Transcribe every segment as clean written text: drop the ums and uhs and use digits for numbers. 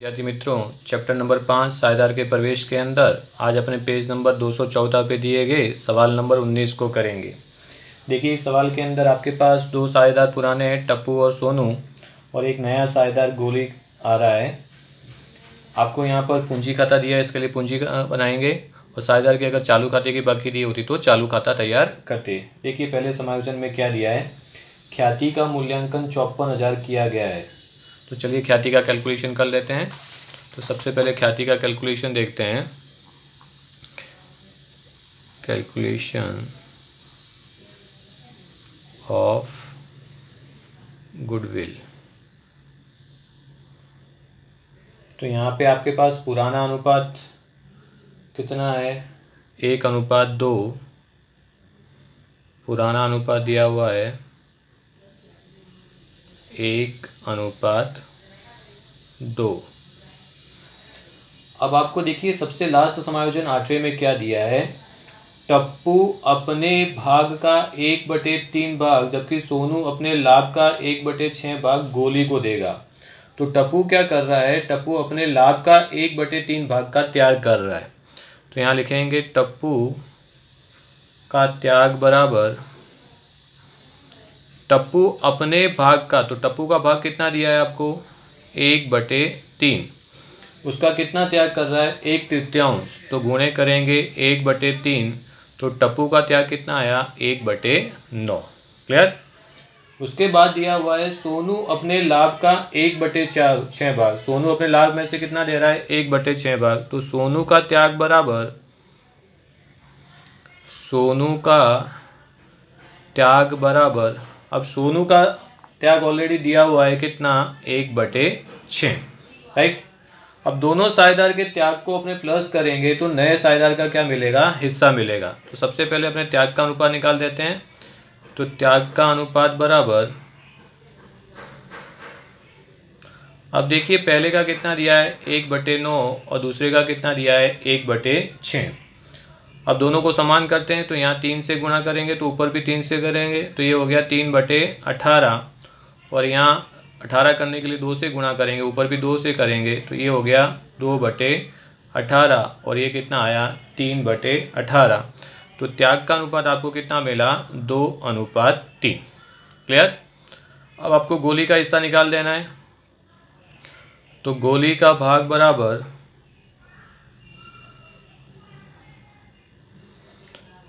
विद्यार्थी मित्रों, chapter number 5 साझेदार के प्रवेश के अंदर आज अपने पेज नंबर 214 पे दिए गए सवाल नंबर 19 को करेंगे। देखिए, इस सवाल के अंदर आपके पास दो साझेदार पुराने हैं, टप्पू और सोनू, और एक नया साझेदार गोली आ रहा है। आपको यहाँ पर पूंजी खाता दिया है, इसके लिए पूंजी बनाएंगे और साझेदार की अगर चालू खाते की बाकी दी होती तो चालू खाता तैयार करते। देखिए, पहले समायोजन में क्या दिया है, ख्याति का मूल्यांकन 54,000 किया गया है। तो चलिए ख्याति का कैलकुलेशन कर लेते हैं। तो सबसे पहले ख्याति का कैलकुलेशन देखते हैं। Calculation of goodwill. तो यहाँ पे आपके पास पुराना अनुपात कितना है, 1:2। पुराना अनुपात दिया हुआ है 1:2। अब आपको देखिए सबसे लास्ट समायोजन 8वें में क्या दिया है, टप्पू अपने भाग का 1/3 भाग जबकि सोनू अपने लाभ का 1/6 भाग गोली को देगा। तो टप्पू क्या कर रहा है, टप्पू अपने लाभ का 1/3 भाग का त्याग कर रहा है। तो यहाँ लिखेंगे टप्पू का त्याग बराबर टप्पू अपने भाग का, तो टप्पू का भाग कितना दिया है आपको, 1/3। उसका कितना त्याग कर रहा है, 1/3, तो गुणे करेंगे 1/3, तो टप्पू का त्याग कितना आया, 1/9। क्लियर। उसके बाद दिया हुआ है सोनू अपने लाभ का 1/6 भाग। सोनू अपने लाभ में से कितना दे रहा है, 1/6 भाग। तो सोनू का त्याग बराबर, सोनू का त्याग बराबर, अब सोनू का त्याग ऑलरेडी दिया हुआ है कितना, 1/6। राइट। अब दोनों साझेदार के त्याग को अपने प्लस करेंगे तो नए साझेदार का क्या मिलेगा, हिस्सा मिलेगा। तो सबसे पहले अपने त्याग का अनुपात निकाल देते हैं। तो त्याग का अनुपात बराबर, अब देखिए पहले का कितना दिया है, 1/9, और दूसरे का कितना दिया है, 1/6। अब दोनों को समान करते हैं तो यहाँ 3 से गुणा करेंगे तो ऊपर भी 3 से करेंगे, तो ये हो गया 3/18, और यहाँ 18 करने के लिए 2 से गुणा करेंगे, ऊपर भी 2 से करेंगे, तो ये हो गया 2/18, और ये कितना आया, 3/18। तो त्याग का अनुपात आपको कितना मिला, 2:3। क्लियर। अब आपको गोली का हिस्सा निकाल देना है। तो गोली का भाग बराबर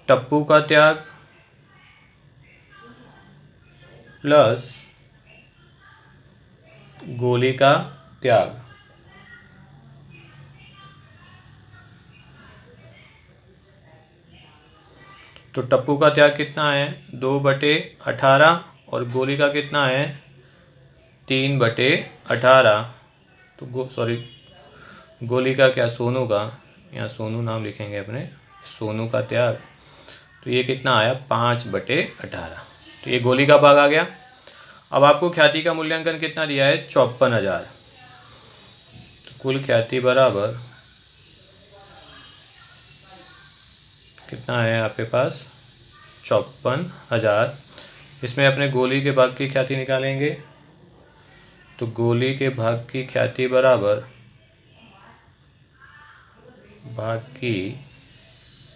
टप्पू का त्याग प्लस गोली का त्याग। तो टप्पू का त्याग कितना है, 2/18, और गोली का कितना है, 3/18। तो गोली का क्या, सोनू का, यहाँ सोनू नाम लिखेंगे अपने, सोनू का त्याग, तो ये कितना आया, 5/18। तो ये गोली का भाग आ गया। अब आपको ख्याति का मूल्यांकन कितना दिया है, 54,000। तो कुल ख्याति बराबर कितना है आपके पास, 54,000। इसमें अपने गोली के भाग की ख्याति निकालेंगे। तो गोली के भाग की ख्याति बराबर भाग की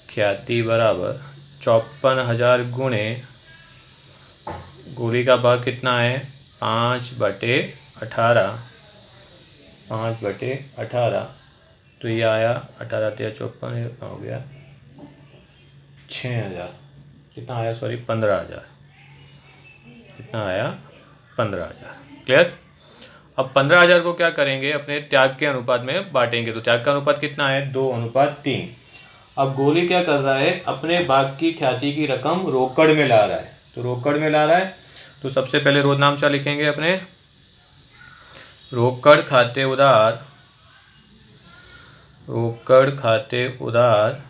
ख्याति बराबर 54,000 गुणे गोली का भाग कितना है, 5/18। 5/18, तो ये आया 18×3 = 54, हो गया 6,000। कितना आया, 15,000। कितना आया, 15,000। क्लियर। अब 15,000 को क्या करेंगे, अपने त्याग के अनुपात में बांटेंगे। तो त्याग का अनुपात कितना है, 2:3। अब गोली क्या कर रहा है, अपने भाग की ख्याति की रकम रोकड़ में ला रहा है। तो रोकड़ में ला रहा है, तो सबसे पहले रोजनामचा लिखेंगे अपने, रोकड़ खाते उधार, रोकड़ खाते उधार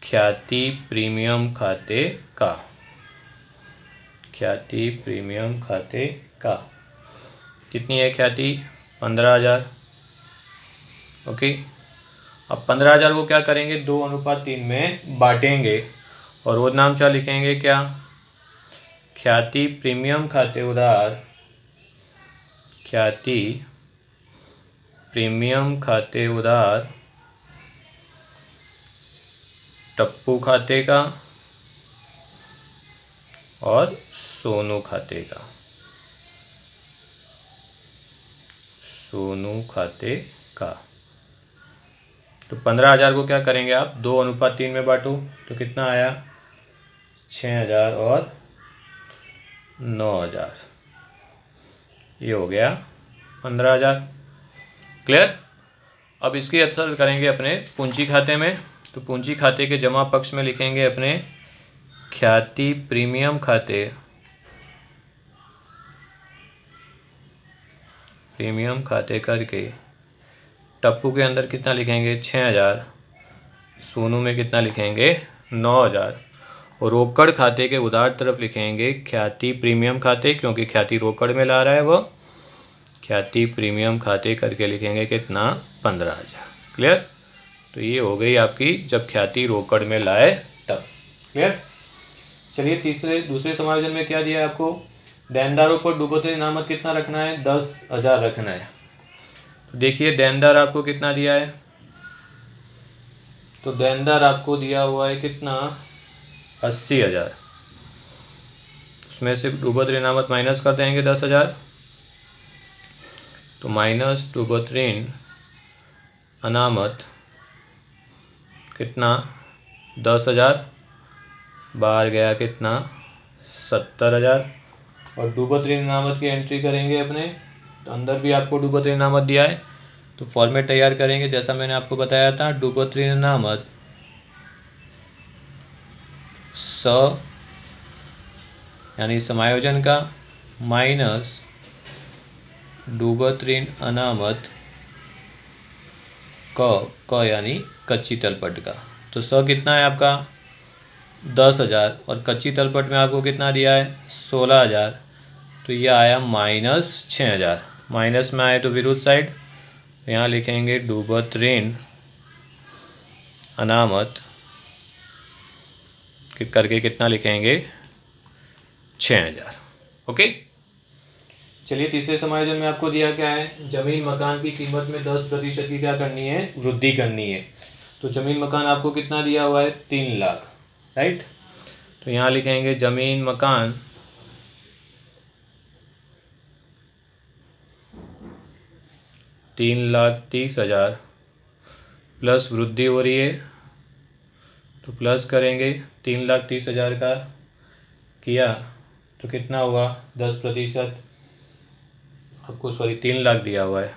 ख्याति प्रीमियम खाते का, ख्याति प्रीमियम खाते का। कितनी है ख्याति, 15,000। ओके। अब 15,000 को क्या करेंगे, 2:3 में बांटेंगे, और रोजनामचा लिखेंगे क्या, ख्याति प्रीमियम खाते उधार, ख्याति प्रीमियम खाते उधार टप्पू खाते का और सोनू खाते का, सोनू खाते का। तो 15,000 को क्या करेंगे आप 2:3 में बांटो तो कितना आया 6,000 और 9,000, ये हो गया 15,000। क्लियर। अब इसकी असर करेंगे अपने पूंजी खाते में। तो पूंजी खाते के जमा पक्ष में लिखेंगे अपने ख्याति प्रीमियम खाते, प्रीमियम खाते करके टप्पू के अंदर कितना लिखेंगे 6,000, सोनू में कितना लिखेंगे 9,000, और रोकड़ खाते के उधार तरफ लिखेंगे ख्याति प्रीमियम खाते, क्योंकि ख्याति रोकड़ में ला रहा है वो, ख्याति प्रीमियम खाते करके लिखेंगे कितना 15,000। क्लियर। तो ये हो गई आपकी जब ख्याति रोकड़ में लाए तब। क्लियर। चलिए दूसरे समायोजन में क्या दिया है आपको, देनदारों पर डूबोतरी इनामत कितना रखना है 10,000 रखना है। तो देखिए देनदार आपको कितना दिया है, तो देनदार आपको दिया हुआ है कितना 80,000, उसमें से डूबोतरी इनामत माइनस कर देंगे 10,000, तो माइनस डूबोतरी अनामत कितना 10,000, बाहर गया कितना 70,000, और डूबोतरी इनामत की एंट्री करेंगे अपने, तो अंदर भी आपको डूबोतरी इनामत दिया है, तो फॉर्मेट तैयार करेंगे जैसा मैंने आपको बताया था, डूबोतरी इनामत यानी समायोजन का माइनस डूबोतरी अनामत क यानी कच्ची तलपट का। तो कितना है आपका 10,000 और कच्ची तलपट में आपको कितना दिया है 16,000, तो ये आया -6,000। माइनस में आए तो विरुद्ध साइड, यहाँ लिखेंगे डूबोतरी अनामत करके कितना लिखेंगे 6,000। ओके। चलिए तीसरे समायोजन में आपको दिया क्या है, जमीन मकान की कीमत में 10% की क्या करनी है वृद्धि करनी है। तो जमीन मकान आपको कितना दिया हुआ है 3 लाख, राइट। तो यहाँ लिखेंगे जमीन मकान $3,30,000 प्लस वृद्धि हो रही है, तो प्लस करेंगे 3,30,000 का किया तो कितना हुआ 10%, आपको 3 लाख दिया हुआ है,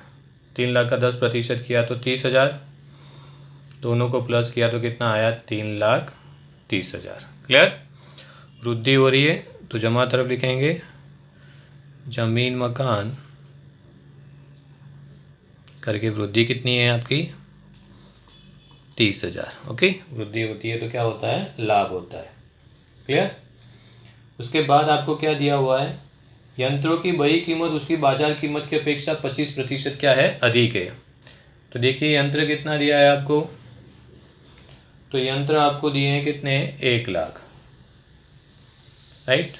3 लाख का 10% किया तो 30,000, दोनों को प्लस किया तो कितना आया 3,30,000। क्लियर। वृद्धि हो रही है तो जमा तरफ लिखेंगे जमीन मकान करके वृद्धि कितनी है आपकी 30,000। ओके। वृद्धि होती है तो क्या होता है लाभ होता है। क्लियर। उसके बाद आपको क्या दिया हुआ है, यंत्रों की बही कीमत उसकी बाजार कीमत की अपेक्षा 25% क्या है अधिक है। तो देखिए यंत्र कितना दिया है आपको, तो यंत्र आपको दिए हैं कितने 1 लाख, राइट।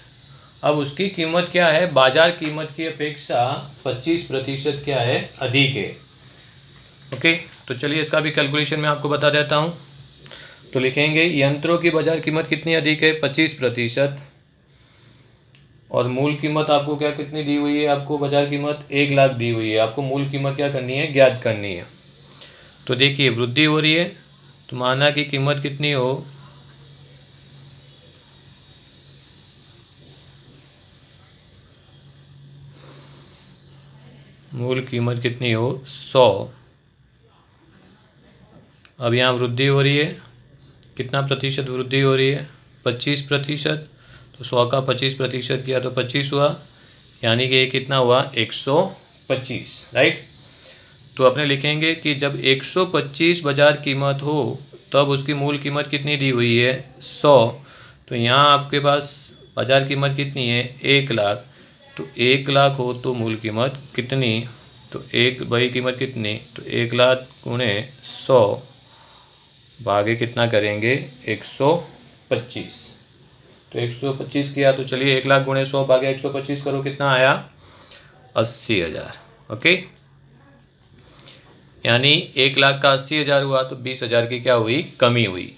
अब उसकी कीमत क्या है बाजार कीमत की अपेक्षा 25% क्या है अधिक है। ओके। तो चलिए इसका भी कैलकुलेशन मैं आपको बता देता हूँ। तो लिखेंगे यंत्रों की बाजार कीमत कितनी अधिक है 25%, और मूल कीमत आपको क्या कितनी दी हुई है, आपको बाजार कीमत 1 लाख दी हुई है, आपको मूल कीमत क्या करनी है ज्ञात करनी है। तो देखिए वृद्धि हो रही है तो माना कि कीमत कितनी हो मूल कीमत कितनी हो 100। अब यहाँ वृद्धि हो रही है, कितना प्रतिशत वृद्धि हो रही है 25%, तो 100 का 25% किया तो 25 हुआ, यानी कि ये कितना हुआ 125, राइट। तो अपने लिखेंगे कि जब 125 बाजार कीमत हो तब उसकी मूल कीमत कितनी दी हुई है 100। तो यहाँ आपके पास बाजार कीमत कितनी है 1 लाख, तो 1 लाख हो तो मूल कीमत कितनी, तो एक बही कीमत कितनी, तो 1 लाख गुणे 100 भागे कितना करेंगे 125। तो 125 किया तो चलिए 1 लाख गुणे 100 भागे 125 करो कितना आया 80,000। ओके। यानी 1,00,000 का 80,000 हुआ तो 20,000 की क्या हुई, कमी हुई।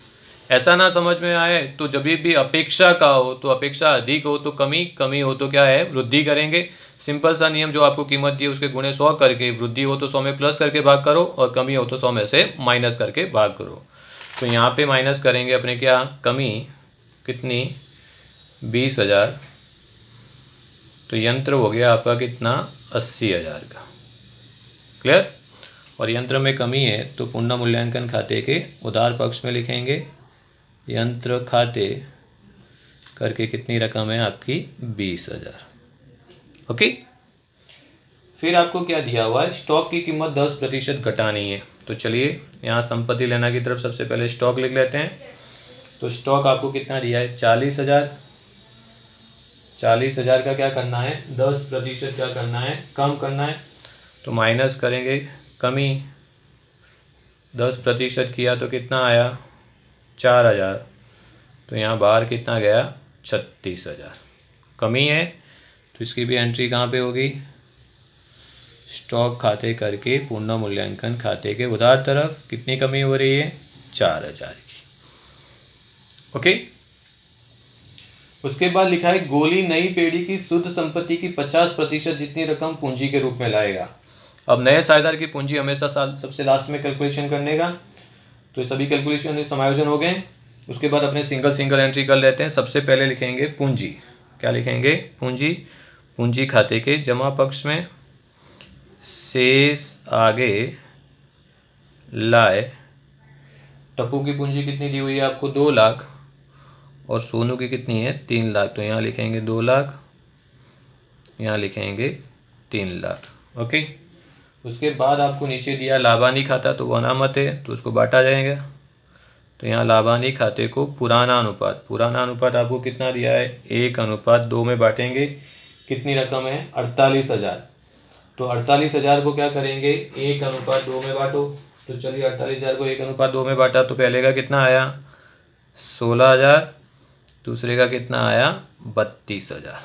ऐसा ना समझ में आए तो जब भी अपेक्षा का हो तो अपेक्षा अधिक हो तो कमी, कमी हो तो क्या है, वृद्धि करेंगे। सिंपल सा नियम, जो आपको कीमत दी है उसके गुणे 100 करके, वृद्धि हो तो 100 में प्लस करके भाग करो और कमी हो तो 100 में से माइनस करके भाग करो। तो यहाँ पे माइनस करेंगे अपने क्या, कमी कितनी, 20,000, तो यंत्र हो गया आपका कितना, 80,000 का। क्लियर। और यंत्र में कमी है तो पुनः मूल्यांकन खाते के उधार पक्ष में लिखेंगे यंत्र खाते करके कितनी रकम है आपकी, 20,000। ओके। फिर आपको क्या दिया हुआ है, स्टॉक की कीमत 10% घटानी है। तो चलिए यहाँ संपत्ति लेना की तरफ सबसे पहले स्टॉक लिख लेते हैं। तो स्टॉक आपको कितना दिया है, 40,000। 40,000 का क्या करना है, 10% क्या करना है, कम करना है। तो माइनस करेंगे, कमी 10% किया तो कितना आया, 4,000। तो यहाँ बाहर कितना गया, 36,000। कमी है तो इसकी भी एंट्री कहाँ पे होगी, स्टॉक खाते करके पूर्ण मूल्यांकन खाते के उधार तरफ कितनी कमी हो रही है, 4,000 की। ओके। उसके बाद लिखा है गोली नई पीढ़ी की शुद्ध संपत्ति की 50% जितनी रकम पूंजी के रूप में लाएगा। अब नए साझेदार की पूंजी हमेशा सबसे लास्ट में कैलकुलेशन करने का। तो ये सभी कैलकुलेशन समायोजन हो गए। उसके बाद अपने सिंगल एंट्री कर लेते हैं। सबसे पहले लिखेंगे पूंजी, क्या लिखेंगे, पूंजी। पूंजी खाते के जमा पक्ष में शेष आगे लाए। टप्पू की पूंजी कितनी दी हुई है आपको, 2,00,000, और सोनू की कितनी है, 3,00,000। तो यहाँ लिखेंगे 2,00,000, यहाँ लिखेंगे 3,00,000। ओके। उसके बाद आपको नीचे दिया लाभानी खाता, तो वो अनामत है तो उसको बांटा जाएगा। तो यहाँ लाभानी खाते को पुराना अनुपात आपको कितना दिया है, 1:2 में बांटेंगे। कितनी रकम है, 48,000। तो 48,000 को क्या करेंगे, 1:2 में बांटो। तो चलिए 48,000 को 1:2 में बांटा तो पहले का कितना आया, 16,000, दूसरे का कितना आया, 32,000।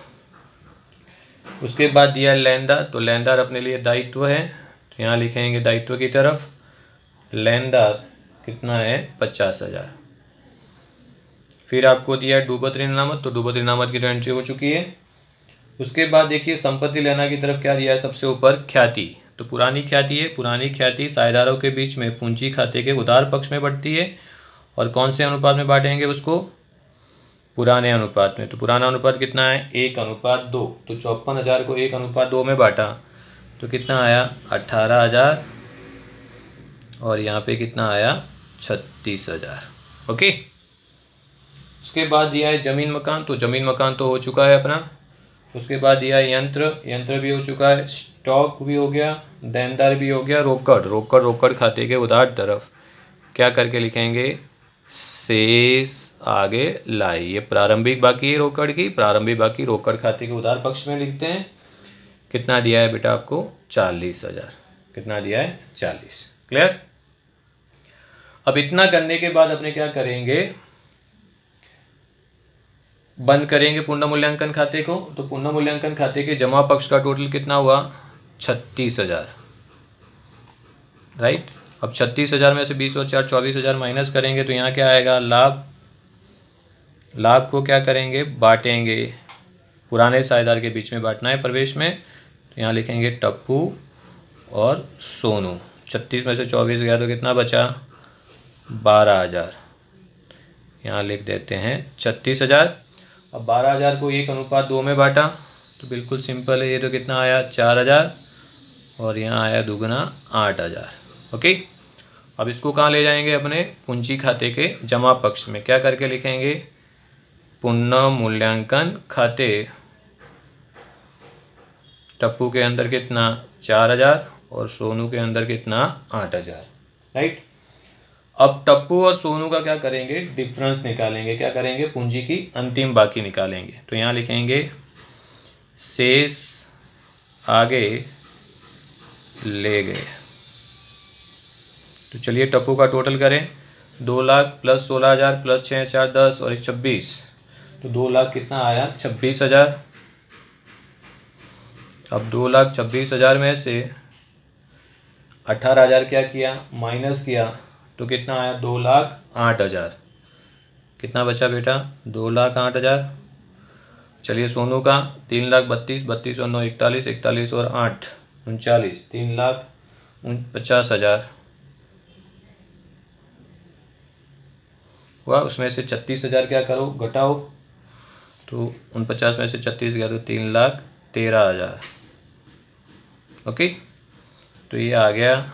उसके बाद दिया लेनदार, तो लेनदार अपने लिए दायित्व है, तो यहाँ लिखेंगे दायित्व की तरफ लेनदार कितना है, 50,000। फिर आपको दिया है डूबत ऋण अनामत, तो डूबत ऋण अनामत की तो एंट्री हो चुकी है। उसके बाद देखिए संपत्ति लेना की तरफ क्या दिया है, सबसे ऊपर ख्याति, तो पुरानी ख्याति है। पुरानी ख्याति साझेदारों के बीच में पूंजी खाते के उधार पक्ष में बढ़ती है। और कौन से अनुपात में बांटेंगे उसको, पुराने अनुपात में। तो पुराना अनुपात कितना है, 1:2। तो 54,000 को 1:2 में बांटा तो कितना आया, 18,000, और यहाँ पे कितना आया, 36,000। ओके। उसके बाद दिया है जमीन मकान, तो जमीन मकान तो हो चुका है अपना। उसके बाद दिया है यंत्र भी हो चुका है, स्टॉक भी हो गया, देनदार भी हो गया, रोकड़ खाते के उधार तरफ क्या करके लिखेंगे, शेष आगे लाई। ये प्रारंभिक बाकी है रोकड़ की, प्रारंभिक बाकी रोकड़ खाते के उधार पक्ष में लिखते हैं। कितना दिया है बेटा आपको, 40,000। कितना दिया है, 40। क्लियर। अब इतना करने के बाद अपने क्या करेंगे, बंद करेंगे पूर्ण मूल्यांकन खाते को। तो पूर्ण मूल्यांकन खाते के जमा पक्ष का टोटल कितना हुआ, 36,000। राइट। अब 36,000 में से 20 और 4 24,000 माइनस करेंगे तो यहाँ क्या आएगा, लाभ को क्या करेंगे, बांटेंगे। पुराने साझेदार के बीच में बांटना है प्रवेश में। तो यहाँ लिखेंगे टप्पू और सोनू। 36 में से 24 गया तो कितना बचा, 12,000। यहाँ लिख देते हैं 36,000। अब 12,000 को 1:2 में बांटा तो बिल्कुल सिंपल है, ये तो कितना आया, 4,000, और यहाँ आया दुगना 8,000। ओके। अब इसको कहाँ ले जाएंगे, अपने पूंजी खाते के जमा पक्ष में। क्या करके लिखेंगे, पुनः मूल्यांकन खाते। टप्पू के अंदर कितना, 4,000, और सोनू के अंदर कितना, 8,000। राइट। अब टप्पू और सोनू का क्या करेंगे, डिफरेंस निकालेंगे। क्या करेंगे, पूंजी की अंतिम बाकी निकालेंगे। तो यहाँ लिखेंगे शेष आगे ले गए। तो चलिए टप्पू का टोटल करें, 2,00,000 प्लस 16,000 प्लस 6 4 10 और 26, तो 2,00,000 कितना आया, 26,000। अब 2,26,000 में से 18,000 क्या किया, माइनस किया तो कितना आया, 2,08,000। कितना बचा बेटा, 2,08,000। चलिए सोनू का 3,32,000, 32 और 9 41, 41 और 8 39, 3,50,000 हुआ। उसमें से 36,000 क्या करो, घटाओ, तो 49 में से 36 गया तो 3,13,000। ओके, तो ये आ गया।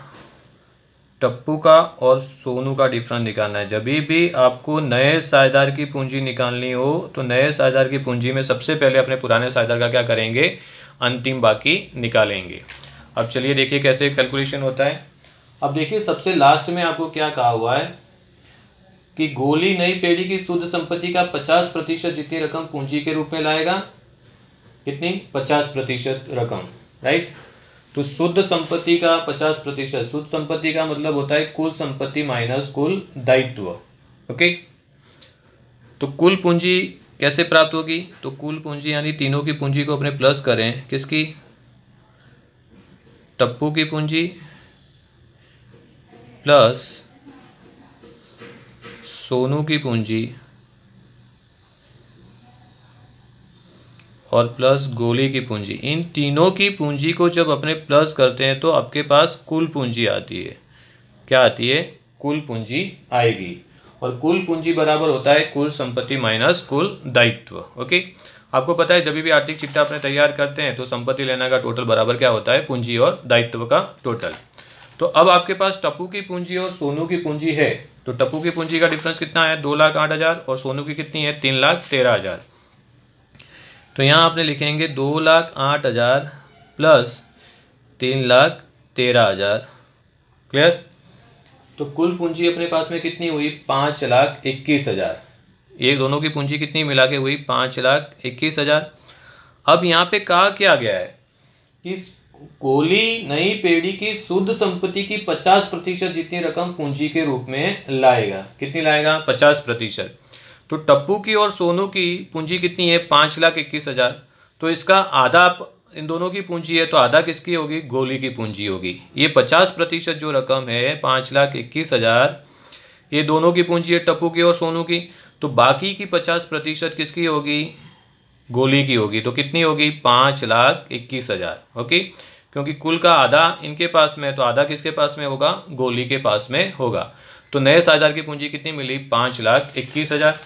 टप्पू का और सोनू का डिफरेंस निकालना है। जब भी आपको नए साझेदार की पूंजी निकालनी हो तो नए साझेदार की पूंजी में सबसे पहले अपने पुराने साझेदार का क्या करेंगे, अंतिम बाकी निकालेंगे। अब चलिए देखिए कैसे कैलकुलेशन होता है। अब देखिए सबसे लास्ट में आपको क्या कहा हुआ है कि गोली नई पेढ़ी की शुद्ध संपत्ति का 50% जितनी रकम पूंजी के रूप में लाएगा। कितनी, 50% रकम, राइट। तो शुद्ध संपत्ति का 50%, शुद्ध संपत्ति का मतलब होता है कुल संपत्ति माइनस कुल दायित्व। ओके, तो कुल पूंजी कैसे प्राप्त होगी, तो कुल पूंजी यानी तीनों की पूंजी को अपने प्लस करें। किसकी, टप्पू की पूंजी प्लस सोनू की पूंजी और प्लस गोली की पूंजी। इन तीनों की पूंजी को जब अपने प्लस करते हैं तो आपके पास कुल पूंजी आती है। क्या आती है, कुल पूंजी आएगी। और कुल पूंजी बराबर होता है कुल संपत्ति माइनस कुल दायित्व। ओके, आपको पता है जब भी आर्थिक चिट्ठा अपने तैयार करते हैं तो संपत्ति लेना का टोटल बराबर क्या होता है, पूंजी और दायित्व का टोटल। तो अब आपके पास टप्पू की पूंजी और सोनू की पूंजी है, तो टप्पू की पूंजी का डिफरेंस कितना है, 2,08,000 और सोनू की कितनी है, 3,13,000। तो यहाँ आपने लिखेंगे 2,08,000 प्लस 3,13,000। क्लियर। तो कुल पूंजी अपने पास में कितनी हुई, 5,21,000। ये दोनों की पूंजी कितनी मिला के हुई, 5,21,000। अब यहाँ पे कहा क्या गया है कि गोली नई पेढ़ी की शुद्ध संपत्ति की 50% जितनी रकम पूंजी के रूप में लाएगा। कितनी लाएगा, 50%। तो टप्पू की और सोनू की पूंजी कितनी है, 5,21,000। तो इसका आधा इन दोनों की पूंजी है तो आधा किसकी होगी, गोली की पूंजी होगी। ये 50% जो रकम है 5,21,000, ये दोनों की पूंजी है, टप्पू की और सोनू की। तो बाकी की 50% किसकी होगी, गोली की होगी। तो कितनी होगी, 5,21,000। ओके, क्योंकि कुल का आधा इनके पास में है तो आधा किसके पास में होगा, गोली के पास में होगा। तो नए साझेदार की पूंजी कितनी मिली, 5,21,000।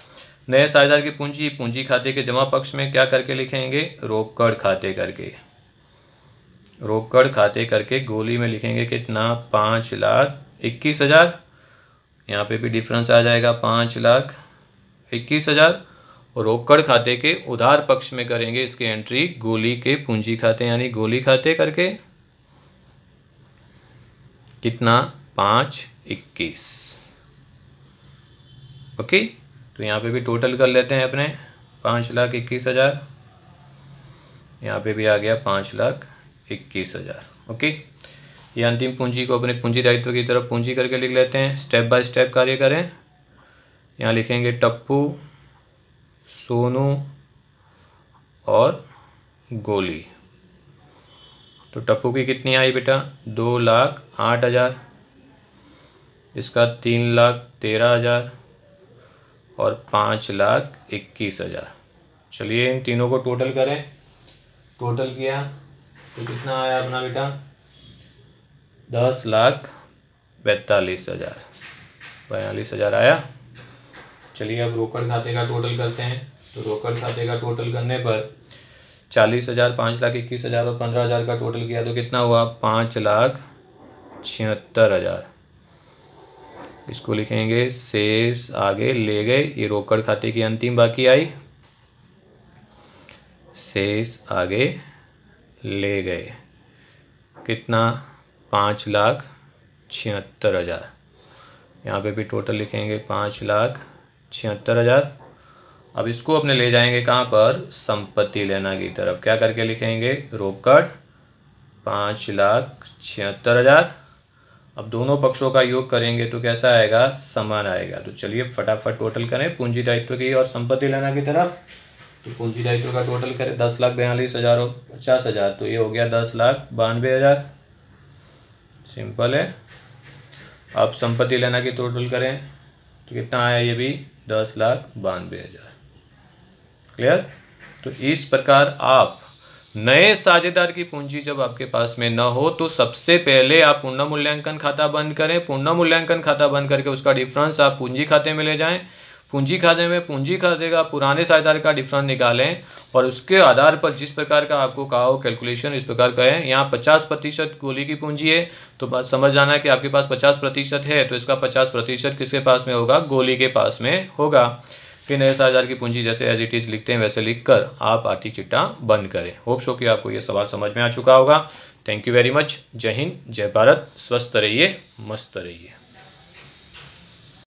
नए साझेदार की पूंजी पूंजी खाते के जमा पक्ष में क्या करके लिखेंगे, रोकड़ खाते करके। रोकड़ खाते करके गोली में लिखेंगे कितना, 5,21,000। यहाँ पे भी डिफरेंस आ जाएगा 5,21,000। और रोकड़ खाते के उधार पक्ष में करेंगे इसके एंट्री गोली के पूंजी खाते यानी गोली खाते करके कितना, 5,21। ओके, तो यहाँ पे भी टोटल कर लेते हैं अपने 5,21,000। यहाँ पे भी आ गया 5,21,000। ओके, ये अंतिम पूंजी को अपने पूंजी दायित्व की तरफ पूंजी करके लिख लेते हैं। स्टेप बाय स्टेप कार्य करें। यहाँ लिखेंगे टप्पू, सोनू और गोली। तो टप्पू की कितनी आई बेटा, 2,08,000, इसका 3,13,000 और 5,21,000। चलिए इन तीनों को टोटल करें। टोटल किया तो कितना आया अपना बेटा, 10,42,000, 42,000 आया। चलिए अब रोकड़ खाते का टोटल करते हैं। तो रोकड़ खाते का टोटल करने पर 40,000, 5,21,000 और 15,000 का टोटल किया तो कितना हुआ, 5,76,000। इसको लिखेंगे शेष आगे ले गए। ये रोकड़ खाते की अंतिम बाकी आई, शेष आगे ले गए कितना, 5,76,000। यहाँ पे भी टोटल लिखेंगे 5,76,000। अब इसको अपने ले जाएंगे कहाँ पर, संपत्ति लेना की तरफ। क्या करके लिखेंगे, रोकड़ 5,76,000। अब दोनों पक्षों का योग करेंगे तो कैसा आएगा, समान आएगा। तो चलिए फटाफट टोटल करें पूंजी दायित्व की और संपत्ति लेना की तरफ। तो पूंजी दायित्व का टोटल करें 10,42,000 और 50,000, तो ये हो गया 10,92,000। सिंपल है। अब संपत्ति लेना की टोटल करें तो कितना आया, ये भी 10,92,000। क्लियर। तो इस प्रकार आप नए साझेदार की पूंजी जब आपके पास में न हो तो सबसे पहले आप पूर्ण मूल्यांकन खाता बंद करें। पूर्ण मूल्यांकन खाता बंद करके उसका डिफरेंस आप पूंजी खाते में ले जाएं। पूंजी खाते में पूंजी खाते का पुराने साझेदार का डिफरेंस निकालें और उसके आधार पर जिस प्रकार का आपको कहा हो कैलकुलेशन इस प्रकार का है। यहाँ 50% गोली की पूंजी है तो बात समझ जाना है कि आपके पास 50% है तो इसका 50% किसके पास में होगा, गोली के पास में होगा। फिर नए साझेदार की पूंजी जैसे एज इट इज लिखते हैं वैसे लिखकर आप आर्थिक चिट्ठा बंद करें। होप सो कि आपको ये सवाल समझ में आ चुका होगा। Thank you very much. जय हिंद, जय भारत, स्वस्थ रहिए, मस्त रहिए।